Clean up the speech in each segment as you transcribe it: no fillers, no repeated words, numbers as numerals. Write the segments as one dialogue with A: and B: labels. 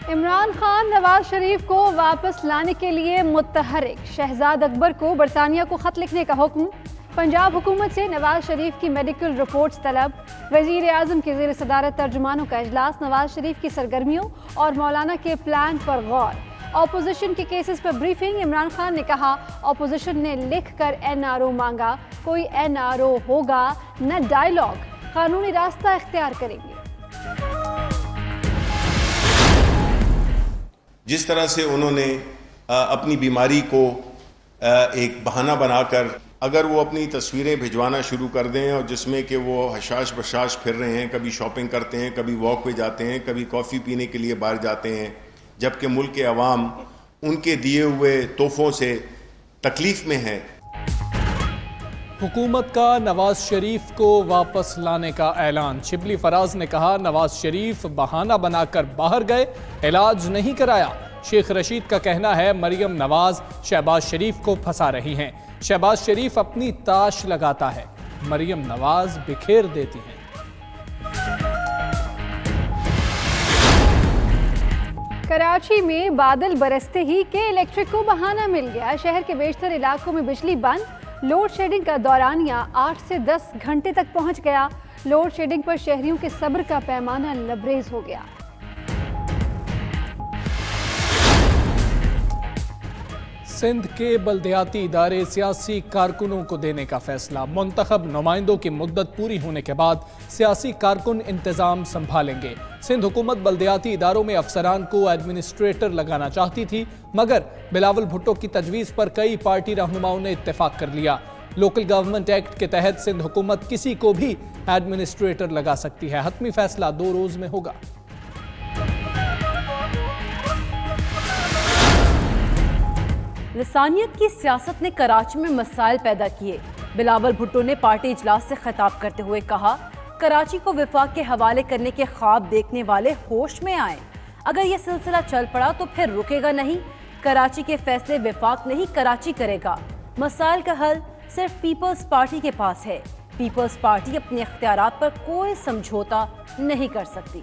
A: عمران خان نواز شریف کو واپس لانے کے لیے متحرک، شہزاد اکبر کو برطانیہ کو خط لکھنے کا حکم۔ پنجاب حکومت سے نواز شریف کی میڈیکل رپورٹس طلب۔ وزیر اعظم کے زیر صدارت ترجمانوں کا اجلاس۔ نواز شریف کی سرگرمیوں اور مولانا کے پلان پر غور۔ اپوزیشن کے کیسز پر بریفنگ۔ عمران خان نے کہا اپوزیشن نے لکھ کر این آر او مانگا، کوئی این آر او ہوگا نہ ڈائیلاگ، قانونی راستہ اختیار کریں گے۔
B: جس طرح سے انہوں نے اپنی بیماری کو ایک بہانہ بنا کر اگر وہ اپنی تصویریں بھجوانا شروع کر دیں اور جس میں کہ وہ حشاش بشاش پھر رہے ہیں، کبھی شاپنگ کرتے ہیں، کبھی واک پہ جاتے ہیں، کبھی کافی پینے کے لیے باہر جاتے ہیں، جبکہ ملک کے عوام ان کے دیے ہوئے تحفوں سے تکلیف میں ہے۔
C: حکومت کا نواز شریف کو واپس لانے کا اعلان۔ شبلی فراز نے کہا نواز شریف بہانہ بنا کر باہر گئے، علاج نہیں کرایا۔ شیخ رشید کا کہنا ہے مریم نواز شہباز شریف کو پھنسا رہی ہیں، شہباز شریف اپنی تاش لگاتا ہے، مریم نواز بکھیر دیتی ہیں۔
A: کراچی میں بادل برستے ہی کے الیکٹرک کو بہانہ مل گیا۔ شہر کے بیشتر علاقوں میں بجلی بند۔ لوڈ شیڈنگ کا دورانیہ 8 سے 10 گھنٹے تک پہنچ گیا۔ لوڈ شیڈنگ پر شہریوں کے صبر کا پیمانہ لبریز ہو گیا۔
C: سندھ کے بلدیاتی ادارے سیاسی کارکنوں کو دینے کا فیصلہ۔ منتخب نمائندوں کی مدت پوری ہونے کے بعد سیاسی کارکن انتظام سنبھالیں گے۔ سندھ حکومت بلدیاتی اداروں میں افسران کو ایڈمنسٹریٹر لگانا چاہتی تھی، مگر بلاول بھٹو کی تجویز پر کئی پارٹی رہنماؤں نے اتفاق کر لیا۔ لوکل گورنمنٹ ایکٹ کے تحت سندھ حکومت کسی کو بھی ایڈمنسٹریٹر لگا سکتی ہے۔ حتمی فیصلہ 2 روز میں ہوگا۔
D: لسانیت کی سیاست نے کراچی میں مسائل پیدا کیے۔ بلاول بھٹو نے پارٹی اجلاس سے خطاب کرتے ہوئے کہا کراچی کو وفاق کے حوالے کرنے کے خواب دیکھنے والے ہوش میں آئیں۔ اگر یہ سلسلہ چل پڑا تو پھر رکے گا نہیں۔ کراچی کے فیصلے وفاق نہیں کراچی کرے گا۔ مسائل کا حل صرف پیپلز پارٹی کے پاس ہے۔ پیپلز پارٹی اپنے اختیارات پر کوئی سمجھوتا نہیں کر سکتی۔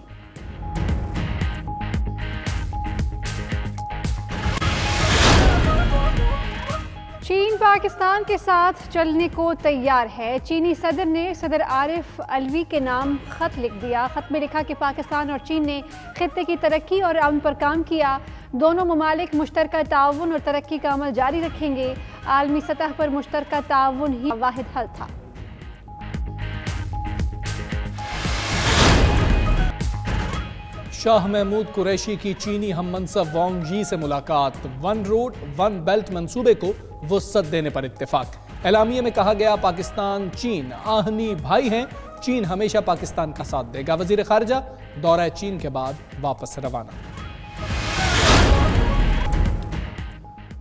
A: چین پاکستان کے ساتھ چلنے کو تیار ہے۔ چینی صدر نے صدر عارف علوی کے نام خط لکھ دیا۔ خط میں لکھا کہ پاکستان اور چین نے خطے کی ترقی اور امن پر کام کیا۔ دونوں ممالک مشترکہ تعاون اور ترقی کا عمل جاری رکھیں گے۔ عالمی سطح پر مشترکہ تعاون ہی واحد حل تھا۔
C: شاہ محمود قریشی کی چینی ہم منصب وانگ جی سے ملاقات۔ 1 روڈ 1 بیلٹ منصوبے کو وسعت دینے پر اتفاق۔ اعلامیے میں کہا گیا پاکستان چین آہنی بھائی ہیں، چین ہمیشہ پاکستان کا ساتھ دے گا۔ وزیر خارجہ دورہ چین کے بعد واپس روانہ۔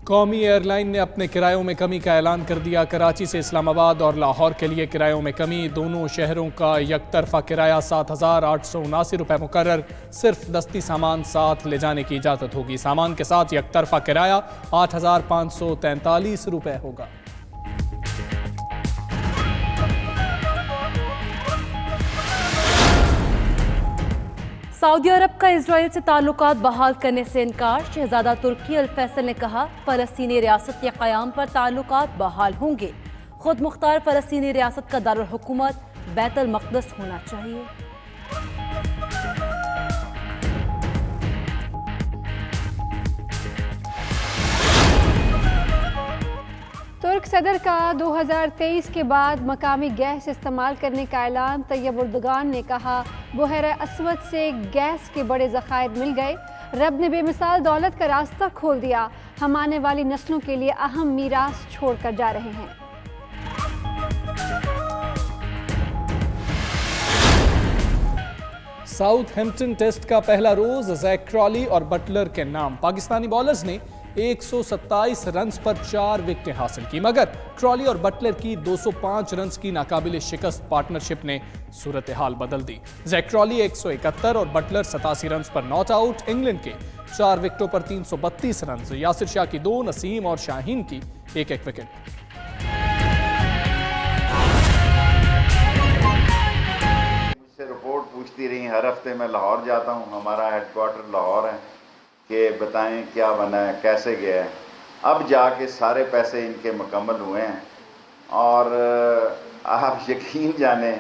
C: قومی ایئر لائن نے اپنے کرایوں میں کمی کا اعلان کر دیا۔ کراچی سے اسلام آباد اور لاہور کے لیے کرایوں میں کمی۔ دونوں شہروں کا یک طرفہ کرایہ 7,879 روپے مقرر۔ صرف دستی سامان ساتھ لے جانے کی اجازت ہوگی۔ سامان کے ساتھ یک طرفہ کرایہ 8,543 روپے ہوگا۔
D: سعودی عرب کا اسرائیل سے تعلقات بحال کرنے سے انکار۔ شہزادہ ترکی الفیصل نے کہا فلسطینی ریاست کے قیام پر تعلقات بحال ہوں گے۔ خود مختار فلسطینی ریاست کا دارالحکومت بیت المقدس ہونا چاہیے۔
A: ترک صدر کا 2023 کے بعد مقامی گیس استعمال کرنے کا اعلان۔ طیب اردگان نے کہا بحیرہ اسود سے گیس کے بڑے ذخائر مل گئے۔ رب نے بے مثال دولت کا راستہ کھول دیا۔ ہم آنے والی نسلوں کے لیے اہم میراث چھوڑ کر جا رہے ہیں۔
C: ساؤتھ ہیمپٹن ٹیسٹ کا پہلا روز زیک کرالے اور بٹلر کے نام۔ پاکستانی بالرز نے 127 رنز پر 4 وکٹیں حاصل کی، مگر کرالے اور بٹلر کی 205 رنز کی ناقابل شکست پارٹنرشپ نے صورتحال بدل دی۔ زیک کرالے 171 اور بٹلر 87 رنز پر ناٹ آؤٹ۔ انگلینڈ کے 4 وکٹوں پر 332 رنز، یاسر شاہ کی 2، نسیم اور شاہین کی 1-1 وکٹ۔
E: مجھ سے رپورٹ پوچھتی رہی، ہر ہفتے میں لاہور جاتا ہوں، ہمارا ہیڈ کوارٹر لاہور ہے، کہ بتائیں کیا بنا ہے، کیسے گیا ہے. اب جا کے سارے پیسے ان کے مکمل ہوئے ہیں، اور آپ یقین جانیں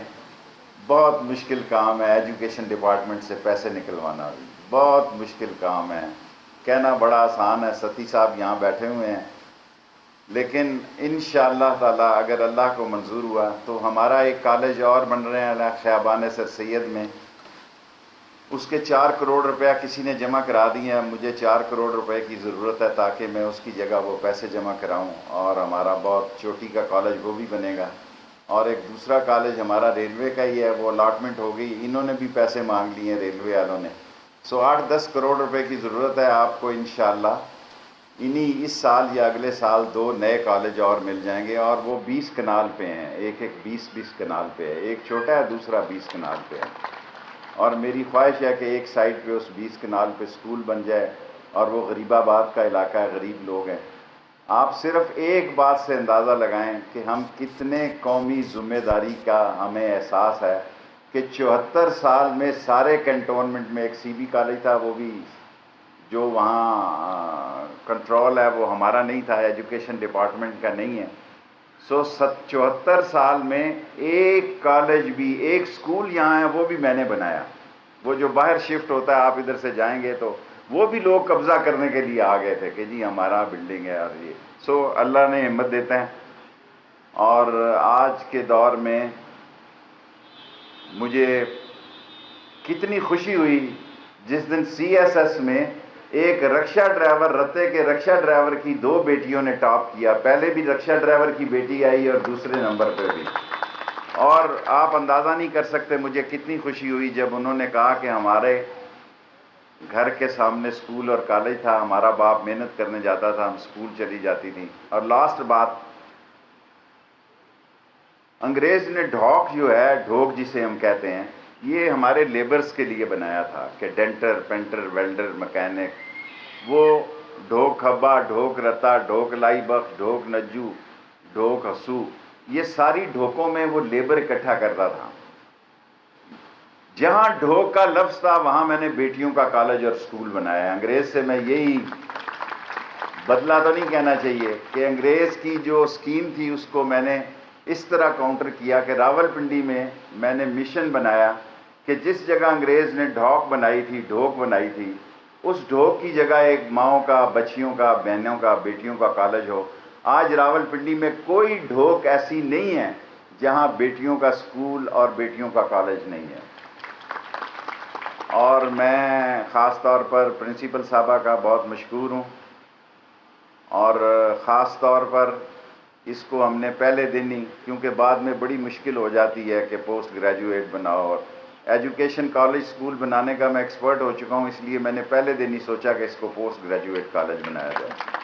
E: بہت مشکل کام ہے ایجوکیشن ڈپارٹمنٹ سے پیسے نکلوانا، بہت مشکل کام ہے. کہنا بڑا آسان ہے، ستی صاحب یہاں بیٹھے ہوئے ہیں، لیکن انشاءاللہ تعالی اگر اللہ کو منظور ہوا تو ہمارا ایک کالج اور بن رہے ہیں خیابان سر سید میں. اس کے 4 کروڑ روپیہ کسی نے جمع کرا دیے ہیں. مجھے 4 کروڑ روپے کی ضرورت ہے تاکہ میں اس کی جگہ وہ پیسے جمع کراؤں، اور ہمارا بہت چوٹی کا کالج وہ بھی بنے گا. اور ایک دوسرا کالج ہمارا ریلوے کا ہی ہے، وہ الاٹمنٹ ہو گئی، انہوں نے بھی پیسے مانگ لیے ہیں ریلوے والوں نے. 8-10 کروڑ روپے کی ضرورت ہے آپ کو. انشاءاللہ اس سال یا اگلے سال 2 نئے کالج اور مل جائیں گے، اور وہ 20 کنال پہ ہیں، ایک 20 کنال پہ ہے. ایک چھوٹا ہے، دوسرا 20 کنال پہ ہے. اور میری خواہش ہے کہ ایک سائٹ پہ اس 20 کنال پہ سکول بن جائے، اور وہ غریب آباد کا علاقہ ہے، غریب لوگ ہیں. آپ صرف ایک بات سے اندازہ لگائیں کہ ہم کتنے قومی ذمہ داری کا ہمیں احساس ہے کہ 74 سال میں سارے کنٹونمنٹ میں ایک سی بی کالج تھا، وہ بھی جو وہاں کنٹرول ہے وہ ہمارا نہیں تھا، ایجوکیشن ڈپارٹمنٹ کا نہیں ہے. 74 سال میں ایک کالج بھی، ایک سکول یہاں ہے وہ بھی میں نے بنایا. وہ جو باہر شفٹ ہوتا ہے، آپ ادھر سے جائیں گے تو وہ بھی لوگ قبضہ کرنے کے لیے آ گئے تھے کہ جی ہمارا بلڈنگ ہے. اور یہ اللہ نے ہمت دیتے ہیں. اور آج کے دور میں مجھے کتنی خوشی ہوئی جس دن CSS میں ایک رکشہ ڈرائیور، رتے کے رکشہ ڈرائیور کی 2 بیٹیوں نے ٹاپ کیا. پہلے بھی رکشہ ڈرائیور کی بیٹی آئی اور دوسرے نمبر پہ بھی. اور آپ اندازہ نہیں کر سکتے مجھے کتنی خوشی ہوئی جب انہوں نے کہا کہ ہمارے گھر کے سامنے سکول اور کالج تھا، ہمارا باپ محنت کرنے جاتا تھا، ہم سکول چلی جاتی تھی. اور لاسٹ بات، انگریز نے ڈھوک جو ہے، ڈھوک جسے ہم کہتے ہیں، یہ ہمارے لیبرز کے لیے بنایا تھا کہ ڈینٹر، پینٹر، ویلڈر، مکینک. وہ ڈھوک کھبا، ڈھوک رتا، ڈھوک لائی بخش، ڈھوک نجو، ڈھوک ہسو، یہ ساری ڈھوکوں میں وہ لیبر اکٹھا کرتا تھا. جہاں ڈھوک کا لفظ تھا وہاں میں نے بیٹیوں کا کالج اور سکول بنایا ہے. انگریز سے میں یہی بدلہ تو نہیں کہنا چاہیے کہ انگریز کی جو اسکیم تھی اس کو میں نے اس طرح کاؤنٹر کیا کہ راولپنڈی میں نے مشن بنایا کہ جس جگہ انگریز نے ڈھوک بنائی تھی، ڈھوک بنائی تھی، اس ڈھوک کی جگہ ایک ماؤں کا، بچیوں کا، بہنوں کا، بیٹیوں کا کالج ہو. آج راولپنڈی میں کوئی ڈھوک ایسی نہیں ہے جہاں بیٹیوں کا سکول اور بیٹیوں کا کالج نہیں ہے. اور میں خاص طور پر پرنسپل صاحبہ کا بہت مشکور ہوں. اور خاص طور پر اس کو ہم نے پہلے دن ہی، کیونکہ بعد میں بڑی مشکل ہو جاتی ہے کہ پوسٹ گریجویٹ بناؤ، اور ایجوکیشن کالج سکول بنانے کا میں ایکسپرٹ ہو چکا ہوں، اس لیے میں نے پہلے دن ہی سوچا کہ اس کو پوسٹ گریجویٹ کالج بنایا جائے.